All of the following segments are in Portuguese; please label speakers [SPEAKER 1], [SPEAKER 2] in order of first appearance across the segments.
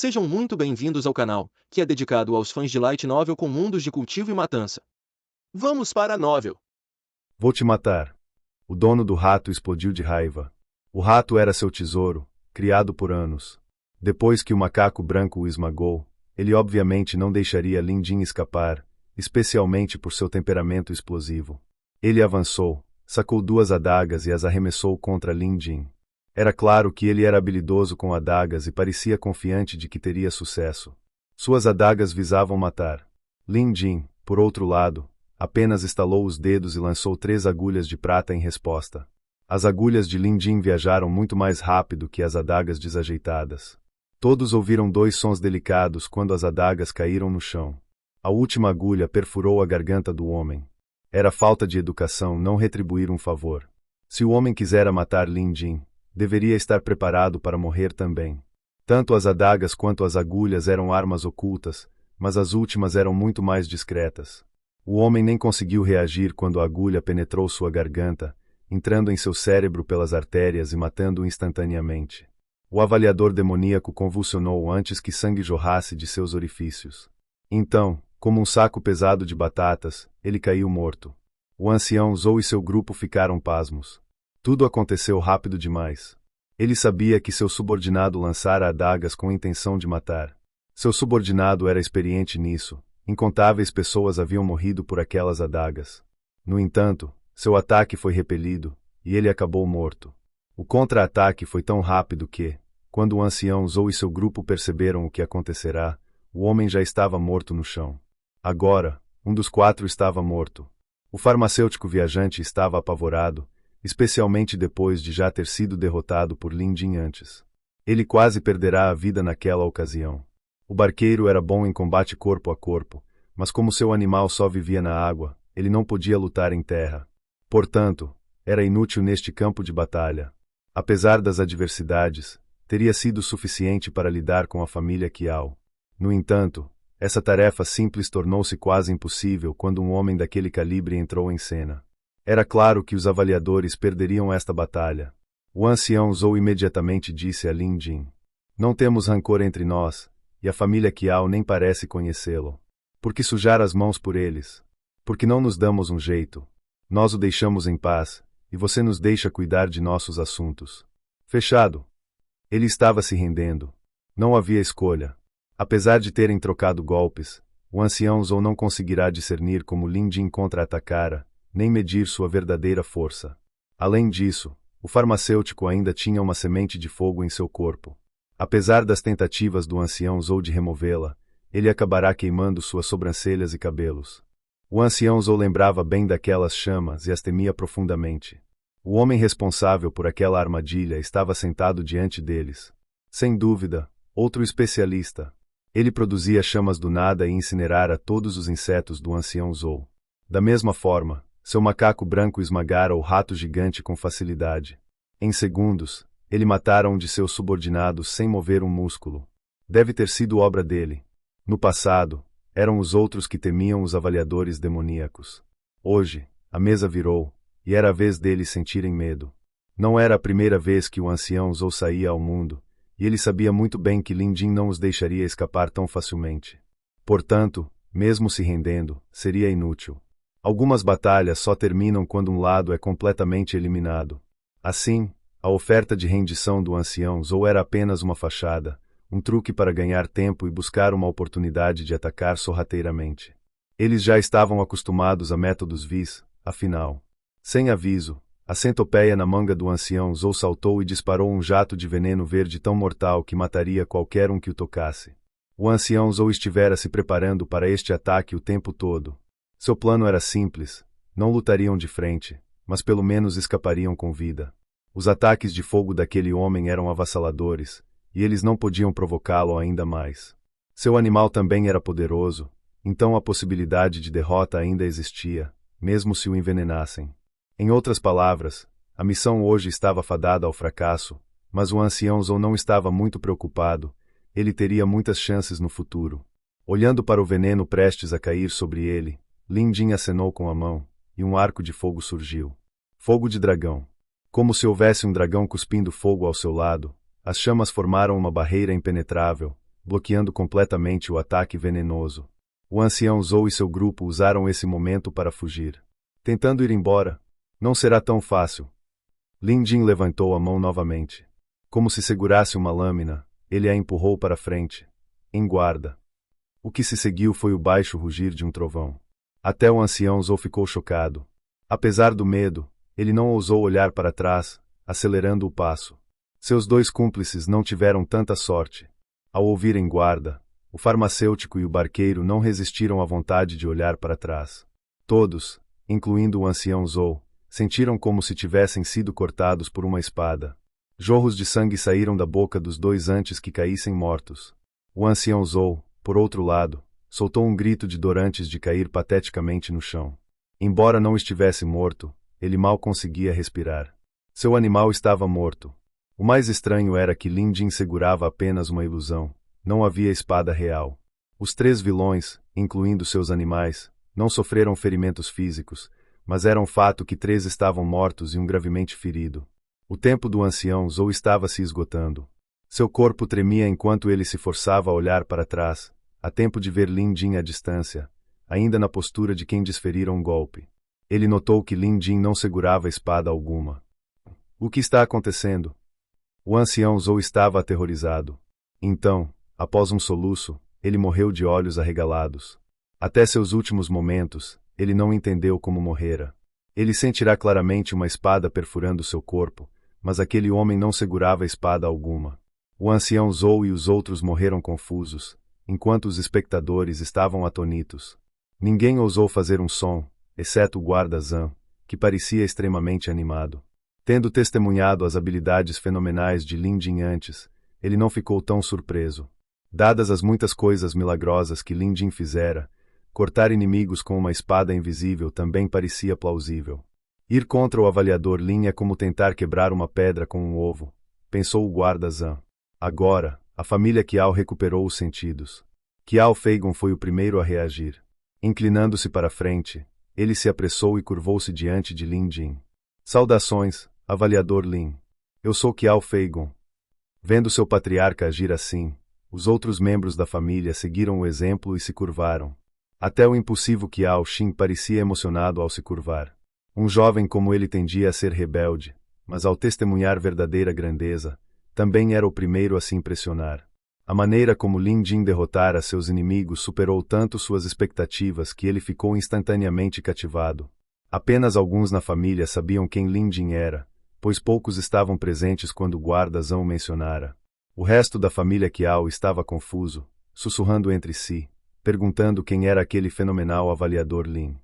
[SPEAKER 1] Sejam muito bem-vindos ao canal, que é dedicado aos fãs de Light Novel com mundos de cultivo e matança. Vamos para a novel.
[SPEAKER 2] Vou te matar. O dono do rato explodiu de raiva. O rato era seu tesouro, criado por anos. Depois que o macaco branco o esmagou, ele obviamente não deixaria Lin Jin escapar, especialmente por seu temperamento explosivo. Ele avançou, sacou 2 adagas e as arremessou contra Lin Jin. Era claro que ele era habilidoso com adagas e parecia confiante de que teria sucesso. Suas adagas visavam matar. Lin Jin, por outro lado, apenas estalou os dedos e lançou 3 agulhas de prata em resposta. As agulhas de Lin Jin viajaram muito mais rápido que as adagas desajeitadas. Todos ouviram 2 sons delicados quando as adagas caíram no chão. A última agulha perfurou a garganta do homem. Era falta de educação não retribuir um favor. Se o homem quisera matar Lin Jin, deveria estar preparado para morrer também. Tanto as adagas quanto as agulhas eram armas ocultas, mas as últimas eram muito mais discretas. O homem nem conseguiu reagir quando a agulha penetrou sua garganta, entrando em seu cérebro pelas artérias e matando-o instantaneamente. O avaliador demoníaco convulsionou antes que sangue jorrasse de seus orifícios. Então, como um saco pesado de batatas, ele caiu morto. O ancião Zou e seu grupo ficaram pasmos. Tudo aconteceu rápido demais. Ele sabia que seu subordinado lançara adagas com a intenção de matar. Seu subordinado era experiente nisso. Incontáveis pessoas haviam morrido por aquelas adagas. No entanto, seu ataque foi repelido, e ele acabou morto. O contra-ataque foi tão rápido que, quando o ancião Zou e seu grupo perceberam o que acontecerá, o homem já estava morto no chão. Agora, um dos 4 estava morto. O farmacêutico viajante estava apavorado, especialmente depois de já ter sido derrotado por Lin Jin antes. Ele quase perderá a vida naquela ocasião. O barqueiro era bom em combate corpo a corpo, mas como seu animal só vivia na água, ele não podia lutar em terra. Portanto, era inútil neste campo de batalha. Apesar das adversidades, teria sido suficiente para lidar com a família Qiao. No entanto, essa tarefa simples tornou-se quase impossível quando um homem daquele calibre entrou em cena. Era claro que os avaliadores perderiam esta batalha. O ancião Zou imediatamente disse a Lin Jin: "Não temos rancor entre nós, e a família Qiao nem parece conhecê-lo. Por que sujar as mãos por eles? Porque não nos damos um jeito. Nós o deixamos em paz, e você nos deixa cuidar de nossos assuntos." Fechado. Ele estava se rendendo. Não havia escolha. Apesar de terem trocado golpes, o ancião Zou não conseguirá discernir como Lin Jin contra-atacara, nem medir sua verdadeira força. Além disso, o farmacêutico ainda tinha uma semente de fogo em seu corpo. Apesar das tentativas do ancião Zou de removê-la, ele acabará queimando suas sobrancelhas e cabelos. O ancião Zou lembrava bem daquelas chamas e as temia profundamente. O homem responsável por aquela armadilha estava sentado diante deles. Sem dúvida, outro especialista. Ele produzia chamas do nada e incinerara todos os insetos do ancião Zou. Da mesma forma, seu macaco branco esmagara o rato gigante com facilidade. Em segundos, ele matara um de seus subordinados sem mover um músculo. Deve ter sido obra dele. No passado, eram os outros que temiam os avaliadores demoníacos. Hoje, a mesa virou, e era a vez deles sentirem medo. Não era a primeira vez que o ancião Zou saía ao mundo, e ele sabia muito bem que Lin Jin não os deixaria escapar tão facilmente. Portanto, mesmo se rendendo, seria inútil. Algumas batalhas só terminam quando um lado é completamente eliminado. Assim, a oferta de rendição do ancião Zou era apenas uma fachada, um truque para ganhar tempo e buscar uma oportunidade de atacar sorrateiramente. Eles já estavam acostumados a métodos vis, afinal. Sem aviso, a centopeia na manga do ancião Zou saltou e disparou um jato de veneno verde tão mortal que mataria qualquer um que o tocasse. O ancião Zou estivera se preparando para este ataque o tempo todo. Seu plano era simples: não lutariam de frente, mas pelo menos escapariam com vida. Os ataques de fogo daquele homem eram avassaladores, e eles não podiam provocá-lo ainda mais. Seu animal também era poderoso, então a possibilidade de derrota ainda existia, mesmo se o envenenassem. Em outras palavras, a missão hoje estava fadada ao fracasso, mas o ancião Zou não estava muito preocupado, ele teria muitas chances no futuro. Olhando para o veneno prestes a cair sobre ele, Lin Jin acenou com a mão, e um arco de fogo surgiu. Fogo de dragão. Como se houvesse um dragão cuspindo fogo ao seu lado, as chamas formaram uma barreira impenetrável, bloqueando completamente o ataque venenoso. O ancião Zhou e seu grupo usaram esse momento para fugir. Tentando ir embora. Não será tão fácil. Lin Jin levantou a mão novamente. Como se segurasse uma lâmina, ele a empurrou para frente. Em guarda. O que se seguiu foi o baixo rugir de um trovão. Até o ancião Zhou ficou chocado. Apesar do medo, ele não ousou olhar para trás, acelerando o passo. Seus dois cúmplices não tiveram tanta sorte. Ao ouvirem guarda, o farmacêutico e o barqueiro não resistiram à vontade de olhar para trás. Todos, incluindo o ancião Zhou, sentiram como se tivessem sido cortados por uma espada. Jorros de sangue saíram da boca dos dois antes que caíssem mortos. O ancião Zhou, por outro lado, soltou um grito de dor antes de cair pateticamente no chão. Embora não estivesse morto, ele mal conseguia respirar. Seu animal estava morto. O mais estranho era que Lin Jin segurava apenas uma ilusão. Não havia espada real. Os três vilões, incluindo seus animais, não sofreram ferimentos físicos, mas era um fato que três estavam mortos e um gravemente ferido. O tempo do ancião Zhou estava se esgotando. Seu corpo tremia enquanto ele se forçava a olhar para trás, a tempo de ver Lin Jin à distância, ainda na postura de quem desferira um golpe. Ele notou que Lin Jin não segurava espada alguma. O que está acontecendo? O ancião Zhou estava aterrorizado. Então, após um soluço, ele morreu de olhos arregalados. Até seus últimos momentos, ele não entendeu como morrera. Ele sentirá claramente uma espada perfurando seu corpo, mas aquele homem não segurava espada alguma. O ancião Zhou e os outros morreram confusos, enquanto os espectadores estavam atonitos. Ninguém ousou fazer um som, exceto o guarda Zhan, que parecia extremamente animado. Tendo testemunhado as habilidades fenomenais de Lin Jin antes, ele não ficou tão surpreso. Dadas as muitas coisas milagrosas que Lin Jin fizera, cortar inimigos com uma espada invisível também parecia plausível. Ir contra o avaliador Lin é como tentar quebrar uma pedra com um ovo, pensou o guarda Zhan. Agora, a família Qiao recuperou os sentidos. Qiao Feigon foi o primeiro a reagir. Inclinando-se para frente, ele se apressou e curvou-se diante de Lin Jin. Saudações, avaliador Lin. Eu sou Qiao Feigon. Vendo seu patriarca agir assim, os outros membros da família seguiram o exemplo e se curvaram. Até o impulsivo Qiao Xin parecia emocionado ao se curvar. Um jovem como ele tendia a ser rebelde, mas ao testemunhar verdadeira grandeza, também era o primeiro a se impressionar. A maneira como Lin Jin derrotara seus inimigos superou tanto suas expectativas que ele ficou instantaneamente cativado. Apenas alguns na família sabiam quem Lin Jin era, pois poucos estavam presentes quando o guarda Zhang o mencionara. O resto da família Qiao estava confuso, sussurrando entre si, perguntando quem era aquele fenomenal avaliador Lin.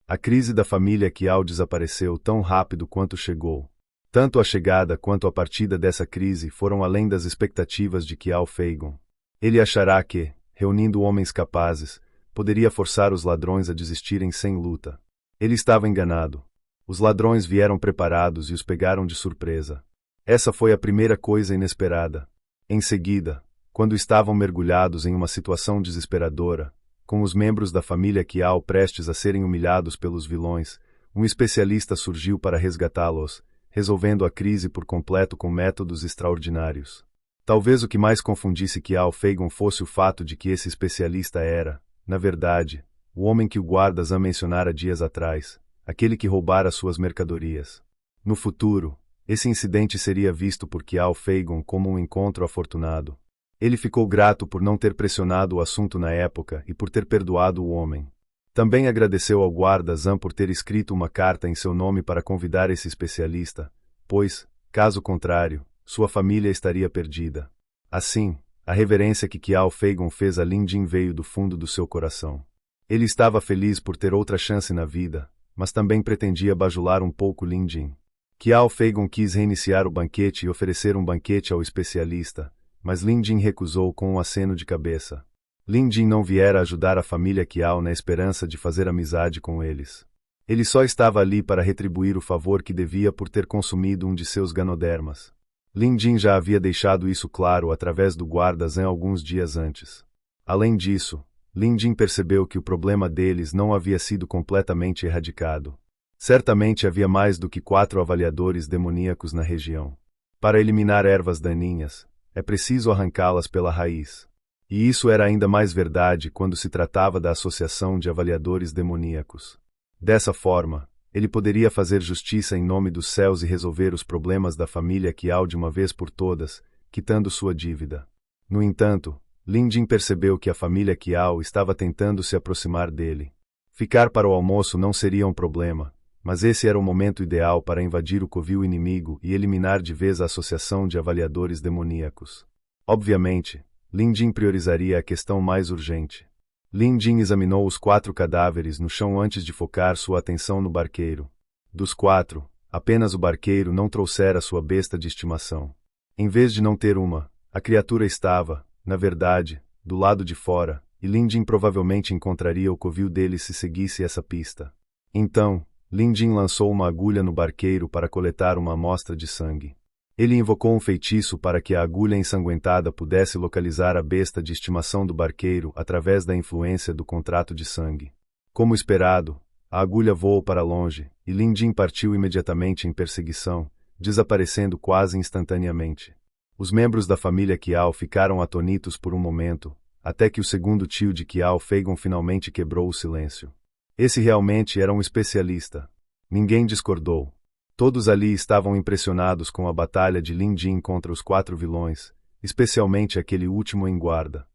[SPEAKER 2] A crise da família Qiao desapareceu tão rápido quanto chegou. Tanto a chegada quanto a partida dessa crise foram além das expectativas de Qiao Feigon. Ele achará que, reunindo homens capazes, poderia forçar os ladrões a desistirem sem luta. Ele estava enganado. Os ladrões vieram preparados e os pegaram de surpresa. Essa foi a primeira coisa inesperada. Em seguida, quando estavam mergulhados em uma situação desesperadora, com os membros da família Qiao prestes a serem humilhados pelos vilões, um especialista surgiu para resgatá-los, resolvendo a crise por completo com métodos extraordinários. Talvez o que mais confundisse Qiao Feigon fosse o fato de que esse especialista era, na verdade, o homem que o guarda Zhan mencionara dias atrás, aquele que roubara suas mercadorias. No futuro, esse incidente seria visto por Qiao Feigon como um encontro afortunado. Ele ficou grato por não ter pressionado o assunto na época e por ter perdoado o homem. Também agradeceu ao guarda Zhan por ter escrito uma carta em seu nome para convidar esse especialista, pois, caso contrário, sua família estaria perdida. Assim, a reverência que Qiao Feigon fez a Lin Jin veio do fundo do seu coração. Ele estava feliz por ter outra chance na vida, mas também pretendia bajular um pouco Lin Jin. Qiao Feigon quis reiniciar o banquete e oferecer um banquete ao especialista, mas Lin Jin recusou com um aceno de cabeça. Lin Jin não viera ajudar a família Qiao na esperança de fazer amizade com eles. Ele só estava ali para retribuir o favor que devia por ter consumido um de seus ganodermas. Lin Jin já havia deixado isso claro através do guarda Zhan alguns dias antes. Além disso, Lin Jin percebeu que o problema deles não havia sido completamente erradicado. Certamente havia mais do que 4 avaliadores demoníacos na região. Para eliminar ervas daninhas, é preciso arrancá-las pela raiz. E isso era ainda mais verdade quando se tratava da Associação de Avaliadores Demoníacos. Dessa forma, ele poderia fazer justiça em nome dos céus e resolver os problemas da família Qiao de uma vez por todas, quitando sua dívida. No entanto, Lin Jin percebeu que a família Qiao estava tentando se aproximar dele. Ficar para o almoço não seria um problema, mas esse era o momento ideal para invadir o covil inimigo e eliminar de vez a Associação de Avaliadores Demoníacos. Obviamente, Lin Jin priorizaria a questão mais urgente. Lin Jin examinou os 4 cadáveres no chão antes de focar sua atenção no barqueiro. Dos 4, apenas o barqueiro não trouxera sua besta de estimação. Em vez de não ter uma, a criatura estava, na verdade, do lado de fora, e Lin Jin provavelmente encontraria o covil dele se seguisse essa pista. Então, Lin Jin lançou uma agulha no barqueiro para coletar uma amostra de sangue. Ele invocou um feitiço para que a agulha ensanguentada pudesse localizar a besta de estimação do barqueiro através da influência do contrato de sangue. Como esperado, a agulha voou para longe, e Lin Jin partiu imediatamente em perseguição, desaparecendo quase instantaneamente. Os membros da família Qiao ficaram atonitos por um momento, até que o segundo tio de Qiao Feigon finalmente quebrou o silêncio. Esse realmente era um especialista. Ninguém discordou. Todos ali estavam impressionados com a batalha de Lin Jin contra os 4 vilões, especialmente aquele último em guarda.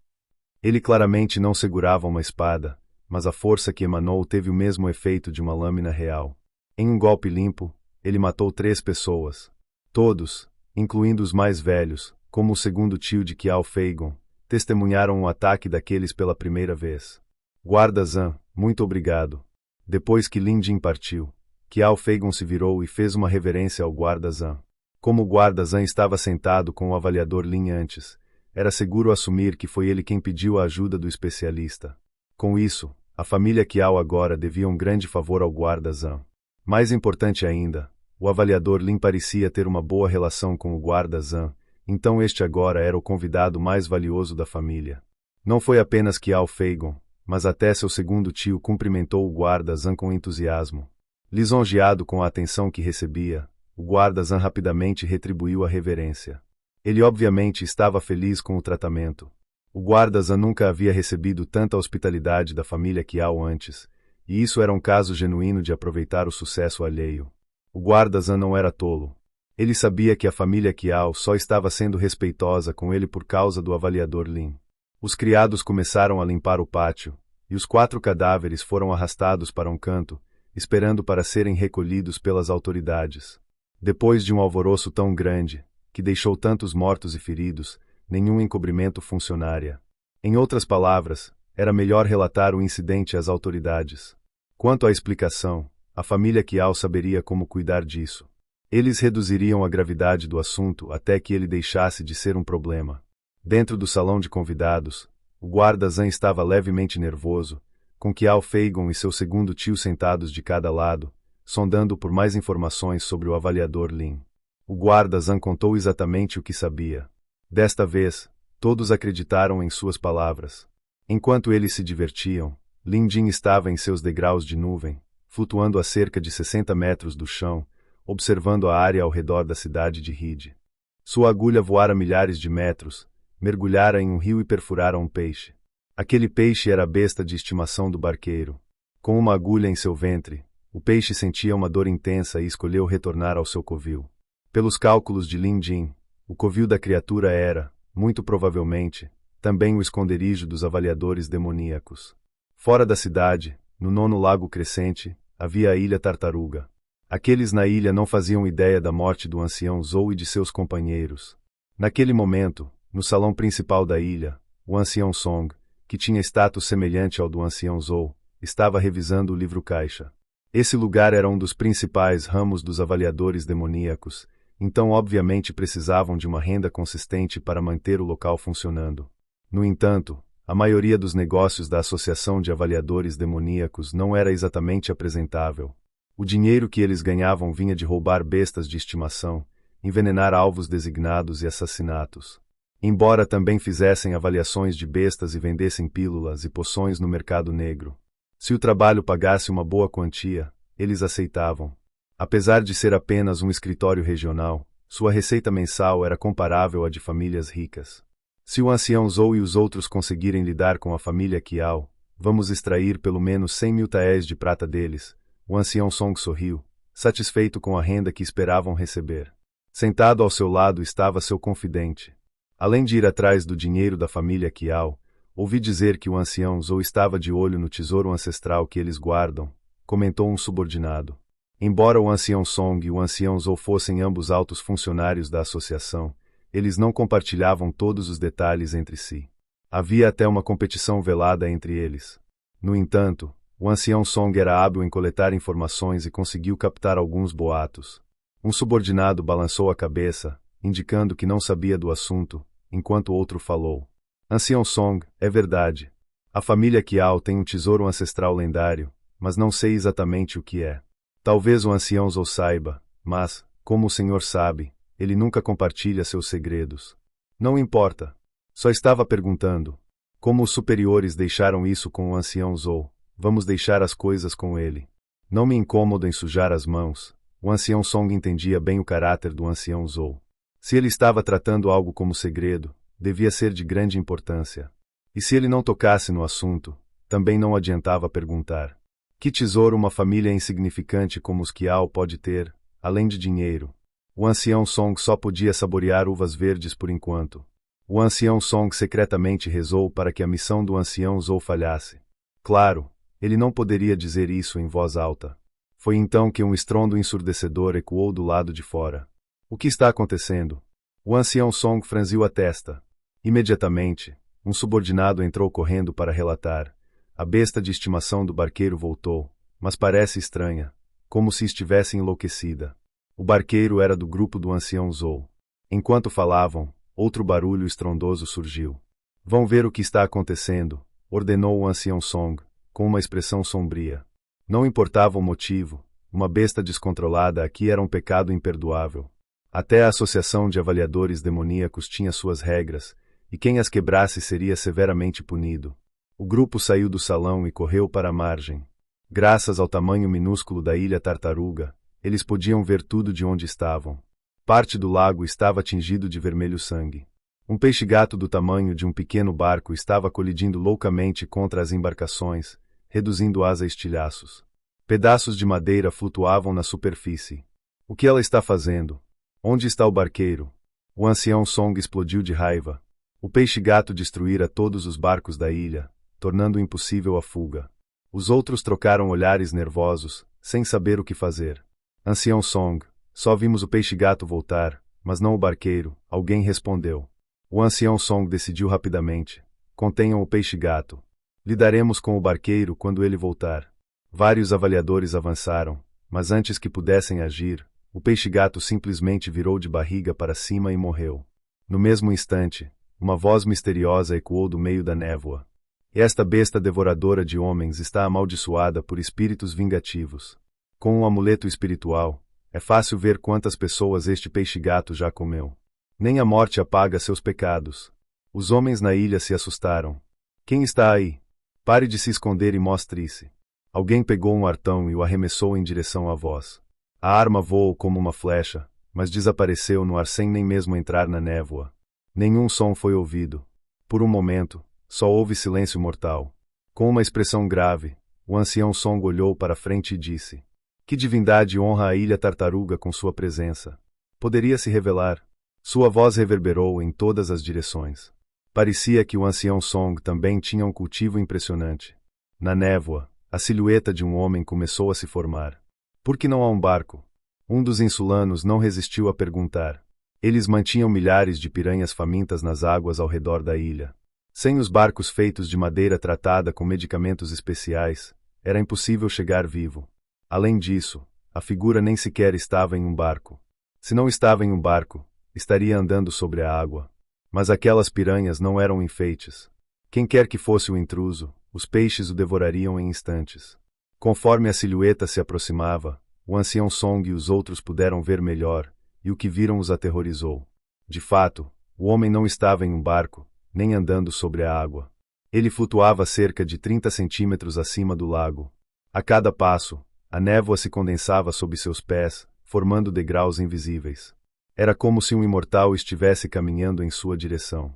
[SPEAKER 2] Ele claramente não segurava uma espada, mas a força que emanou teve o mesmo efeito de uma lâmina real. Em um golpe limpo, ele matou 3 pessoas. Todos, incluindo os mais velhos, como o segundo tio de Qiao Feigon, testemunharam o ataque daqueles pela primeira vez. Guarda Zhan, muito obrigado. Depois que Lin Jin partiu, Qiao Feigon se virou e fez uma reverência ao guarda Zhan. Como o guarda Zhan estava sentado com o avaliador Lin antes, era seguro assumir que foi ele quem pediu a ajuda do especialista. Com isso, a família Qiao agora devia um grande favor ao guarda Zhan. Mais importante ainda, o avaliador Lin parecia ter uma boa relação com o guarda Zhan, então este agora era o convidado mais valioso da família. Não foi apenas Qiao Feigon, mas até seu segundo tio cumprimentou o guarda Zhan com entusiasmo. Lisonjeado com a atenção que recebia, o guarda Zhan rapidamente retribuiu a reverência. Ele obviamente estava feliz com o tratamento. O guarda Zhan nunca havia recebido tanta hospitalidade da família Qiao antes, e isso era um caso genuíno de aproveitar o sucesso alheio. O guarda Zhan não era tolo. Ele sabia que a família Qiao só estava sendo respeitosa com ele por causa do avaliador Lin. Os criados começaram a limpar o pátio, e os 4 cadáveres foram arrastados para um canto, esperando para serem recolhidos pelas autoridades. Depois de um alvoroço tão grande, que deixou tantos mortos e feridos, nenhum encobrimento funcionaria. Em outras palavras, era melhor relatar o incidente às autoridades. Quanto à explicação, a família Qiao saberia como cuidar disso. Eles reduziriam a gravidade do assunto até que ele deixasse de ser um problema. Dentro do salão de convidados, o guarda Zhan estava levemente nervoso, com Qiao Feigon e seu segundo tio sentados de cada lado, sondando por mais informações sobre o avaliador Lin. O guarda Zhan contou exatamente o que sabia. Desta vez, todos acreditaram em suas palavras. Enquanto eles se divertiam, Lin Jin estava em seus degraus de nuvem, flutuando a cerca de 60 metros do chão, observando a área ao redor da cidade de Hide. Sua agulha voara milhares de metros, mergulhara em um rio e perfurara um peixe. Aquele peixe era a besta de estimação do barqueiro. Com uma agulha em seu ventre, o peixe sentia uma dor intensa e escolheu retornar ao seu covil. Pelos cálculos de Lin Jin, o covil da criatura era, muito provavelmente, também o esconderijo dos avaliadores demoníacos. Fora da cidade, no 9º lago crescente, havia a Ilha Tartaruga. Aqueles na ilha não faziam ideia da morte do ancião Zhou e de seus companheiros. Naquele momento, no salão principal da ilha, o ancião Song, que tinha status semelhante ao do ancião Zhou, estava revisando o livro-caixa. Esse lugar era um dos principais ramos dos avaliadores demoníacos, então obviamente precisavam de uma renda consistente para manter o local funcionando. No entanto, a maioria dos negócios da Associação de Avaliadores Demoníacos não era exatamente apresentável. O dinheiro que eles ganhavam vinha de roubar bestas de estimação, envenenar alvos designados e assassinatos. Embora também fizessem avaliações de bestas e vendessem pílulas e poções no mercado negro. Se o trabalho pagasse uma boa quantia, eles aceitavam. Apesar de ser apenas um escritório regional, sua receita mensal era comparável à de famílias ricas. Se o ancião Zou e os outros conseguirem lidar com a família Qiao, vamos extrair pelo menos 100.000 taéis de prata deles. O ancião Song sorriu, satisfeito com a renda que esperavam receber. Sentado ao seu lado estava seu confidente. Além de ir atrás do dinheiro da família Qiao, ouvi dizer que o ancião Zou estava de olho no tesouro ancestral que eles guardam, comentou um subordinado. Embora o ancião Song e o ancião Zou fossem ambos altos funcionários da associação, eles não compartilhavam todos os detalhes entre si. Havia até uma competição velada entre eles. No entanto, o ancião Song era hábil em coletar informações e conseguiu captar alguns boatos. Um subordinado balançou a cabeça, indicando que não sabia do assunto, enquanto outro falou. Ancião Song, é verdade. A família Qiao tem um tesouro ancestral lendário, mas não sei exatamente o que é. Talvez o ancião Zou saiba, mas, como o senhor sabe, ele nunca compartilha seus segredos. Não importa. Só estava perguntando. Como os superiores deixaram isso com o ancião Zou, vamos deixar as coisas com ele. Não me incomodo em sujar as mãos. O ancião Song entendia bem o caráter do ancião Zou. Se ele estava tratando algo como segredo, devia ser de grande importância. E se ele não tocasse no assunto, também não adiantava perguntar. Que tesouro uma família insignificante como os Qiao pode ter, além de dinheiro? O ancião Song só podia saborear uvas verdes por enquanto. O ancião Song secretamente rezou para que a missão do ancião Zou falhasse. Claro, ele não poderia dizer isso em voz alta. Foi então que um estrondo ensurdecedor ecoou do lado de fora. O que está acontecendo? O ancião Song franziu a testa. Imediatamente, um subordinado entrou correndo para relatar. A besta de estimação do barqueiro voltou, mas parece estranha, como se estivesse enlouquecida. O barqueiro era do grupo do ancião Zou. Enquanto falavam, outro barulho estrondoso surgiu. Vão ver o que está acontecendo, ordenou o ancião Song, com uma expressão sombria. Não importava o motivo, uma besta descontrolada aqui era um pecado imperdoável. Até a Associação de Avaliadores Demoníacos tinha suas regras, e quem as quebrasse seria severamente punido. O grupo saiu do salão e correu para a margem. Graças ao tamanho minúsculo da ilha Tartaruga, eles podiam ver tudo de onde estavam. Parte do lago estava tingido de vermelho sangue. Um peixe-gato do tamanho de um pequeno barco estava colidindo loucamente contra as embarcações, reduzindo-as a estilhaços. Pedaços de madeira flutuavam na superfície. O que ela está fazendo? Onde está o barqueiro? O ancião Song explodiu de raiva. O peixe-gato destruíra todos os barcos da ilha, tornando impossível a fuga. Os outros trocaram olhares nervosos, sem saber o que fazer. Ancião Song, só vimos o peixe-gato voltar, mas não o barqueiro, alguém respondeu. O ancião Song decidiu rapidamente. Contenham o peixe-gato. Lidaremos com o barqueiro quando ele voltar. Vários avaliadores avançaram, mas antes que pudessem agir, o peixe-gato simplesmente virou de barriga para cima e morreu. No mesmo instante, uma voz misteriosa ecoou do meio da névoa. Esta besta devoradora de homens está amaldiçoada por espíritos vingativos. Com um amuleto espiritual, é fácil ver quantas pessoas este peixe-gato já comeu. Nem a morte apaga seus pecados. Os homens na ilha se assustaram. Quem está aí? Pare de se esconder e mostre-se. Alguém pegou um artão e o arremessou em direção à voz. A arma voou como uma flecha, mas desapareceu no ar sem nem mesmo entrar na névoa. Nenhum som foi ouvido. Por um momento, só houve silêncio mortal. Com uma expressão grave, o ancião Song olhou para frente e disse: Que divindade honra a ilha Tartaruga com sua presença? Poderia se revelar. Sua voz reverberou em todas as direções. Parecia que o ancião Song também tinha um cultivo impressionante. Na névoa, a silhueta de um homem começou a se formar. Por que não há um barco? Um dos insulanos não resistiu a perguntar. Eles mantinham milhares de piranhas famintas nas águas ao redor da ilha. Sem os barcos feitos de madeira tratada com medicamentos especiais, era impossível chegar vivo. Além disso, a figura nem sequer estava em um barco. Se não estava em um barco, estaria andando sobre a água. Mas aquelas piranhas não eram enfeites. Quem quer que fosse o intruso, os peixes o devorariam em instantes. Conforme a silhueta se aproximava, o ancião Song e os outros puderam ver melhor, e o que viram os aterrorizou. De fato, o homem não estava em um barco, nem andando sobre a água. Ele flutuava cerca de 30 centímetros acima do lago. A cada passo, a névoa se condensava sob seus pés, formando degraus invisíveis. Era como se um imortal estivesse caminhando em sua direção.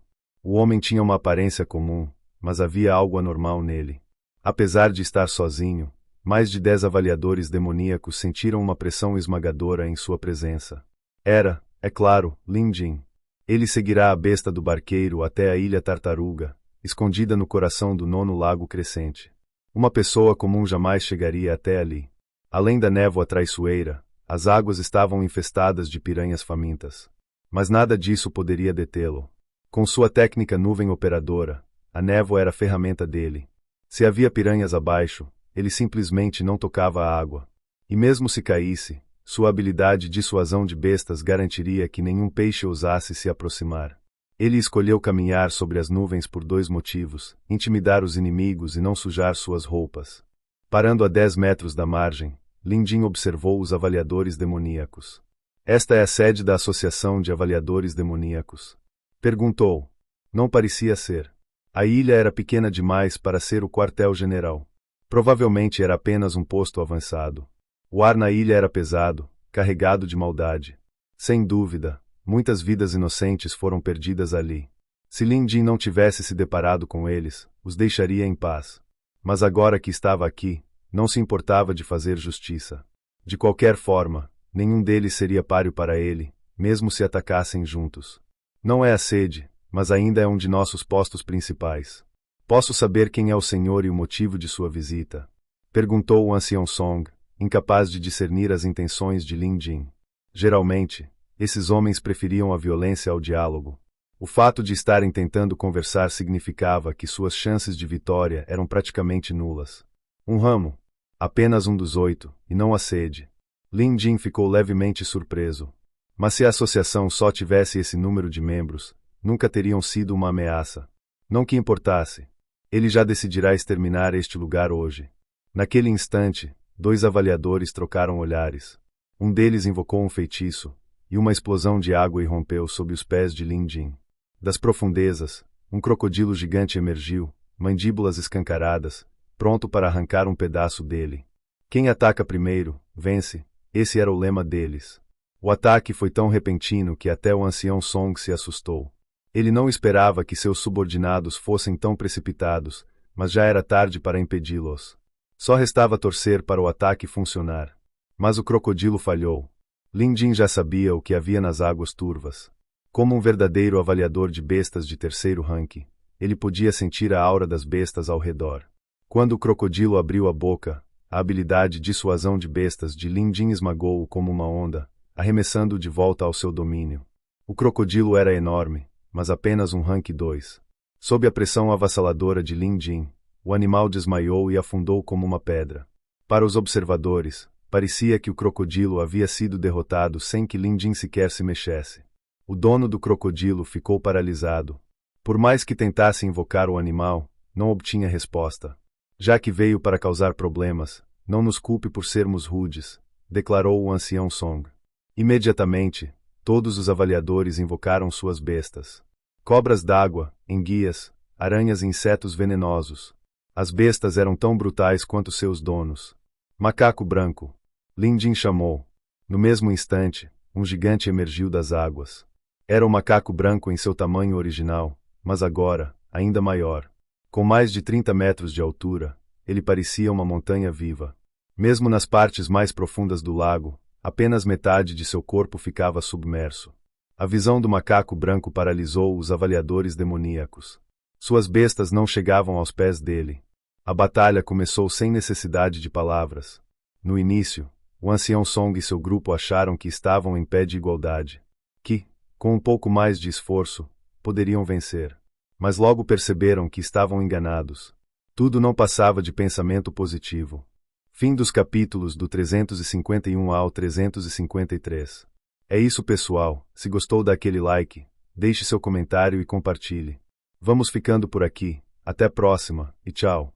[SPEAKER 2] O homem tinha uma aparência comum, mas havia algo anormal nele. Apesar de estar sozinho, mais de 10 avaliadores demoníacos sentiram uma pressão esmagadora em sua presença. Era, é claro, Lin Jin. Ele seguirá a besta do barqueiro até a Ilha Tartaruga, escondida no coração do 9º Lago Crescente. Uma pessoa comum jamais chegaria até ali. Além da névoa traiçoeira, as águas estavam infestadas de piranhas famintas. Mas nada disso poderia detê-lo. Com sua técnica nuvem operadora, a névoa era a ferramenta dele. Se havia piranhas abaixo, ele simplesmente não tocava a água. E mesmo se caísse, sua habilidade de dissuasão de bestas garantiria que nenhum peixe ousasse se aproximar. Ele escolheu caminhar sobre as nuvens por 2 motivos: intimidar os inimigos e não sujar suas roupas. Parando a 10 metros da margem, Lin Jin observou os avaliadores demoníacos. Esta é a sede da Associação de Avaliadores Demoníacos. Perguntou. Não parecia ser. A ilha era pequena demais para ser o quartel-general. Provavelmente era apenas um posto avançado. O ar na ilha era pesado, carregado de maldade. Sem dúvida, muitas vidas inocentes foram perdidas ali. Se Lin Jin não tivesse se deparado com eles, os deixaria em paz. Mas agora que estava aqui, não se importava de fazer justiça. De qualquer forma, nenhum deles seria páreo para ele, mesmo se atacassem juntos. Não é a sede, mas ainda é um de nossos postos principais. Posso saber quem é o senhor e o motivo de sua visita? Perguntou o ancião Song, incapaz de discernir as intenções de Lin Jin. Geralmente, esses homens preferiam a violência ao diálogo. O fato de estarem tentando conversar significava que suas chances de vitória eram praticamente nulas. Um ramo. Apenas um dos 8, e não a sede. Lin Jin ficou levemente surpreso. Mas se a associação só tivesse esse número de membros, nunca teriam sido uma ameaça. Não que importasse. Ele já decidirá exterminar este lugar hoje. Naquele instante, 2 avaliadores trocaram olhares. Um deles invocou um feitiço, e uma explosão de água irrompeu sob os pés de Lin Jin. Das profundezas, um crocodilo gigante emergiu, mandíbulas escancaradas, pronto para arrancar um pedaço dele. Quem ataca primeiro, vence, esse era o lema deles. O ataque foi tão repentino que até o ancião Song se assustou. Ele não esperava que seus subordinados fossem tão precipitados, mas já era tarde para impedi-los. Só restava torcer para o ataque funcionar. Mas o crocodilo falhou. Lin Jin já sabia o que havia nas águas turvas. Como um verdadeiro avaliador de bestas de 3º ranking, ele podia sentir a aura das bestas ao redor. Quando o crocodilo abriu a boca, a habilidade de dissuasão de bestas de Lin Jin esmagou-o como uma onda, arremessando-o de volta ao seu domínio. O crocodilo era enorme, mas apenas um rank 2. Sob a pressão avassaladora de Lin Jin, o animal desmaiou e afundou como uma pedra. Para os observadores, parecia que o crocodilo havia sido derrotado sem que Lin Jin sequer se mexesse. O dono do crocodilo ficou paralisado. Por mais que tentasse invocar o animal, não obtinha resposta. Já que veio para causar problemas, não nos culpe por sermos rudes, declarou o ancião Song. Imediatamente, todos os avaliadores invocaram suas bestas. Cobras d'água, enguias, aranhas e insetos venenosos. As bestas eram tão brutais quanto seus donos. Macaco branco. Lin Jin chamou. No mesmo instante, um gigante emergiu das águas. Era o macaco branco em seu tamanho original, mas agora, ainda maior. Com mais de 30 metros de altura, ele parecia uma montanha viva. Mesmo nas partes mais profundas do lago, apenas metade de seu corpo ficava submerso. A visão do macaco branco paralisou os avaliadores demoníacos. Suas bestas não chegavam aos pés dele. A batalha começou sem necessidade de palavras. No início, o ancião Song e seu grupo acharam que estavam em pé de igualdade. Que, com um pouco mais de esforço, poderiam vencer. Mas logo perceberam que estavam enganados. Tudo não passava de pensamento positivo. Fim dos capítulos do 351 ao 353. É isso, pessoal. Se gostou, dá aquele like, deixe seu comentário e compartilhe. Vamos ficando por aqui. Até a próxima, e tchau.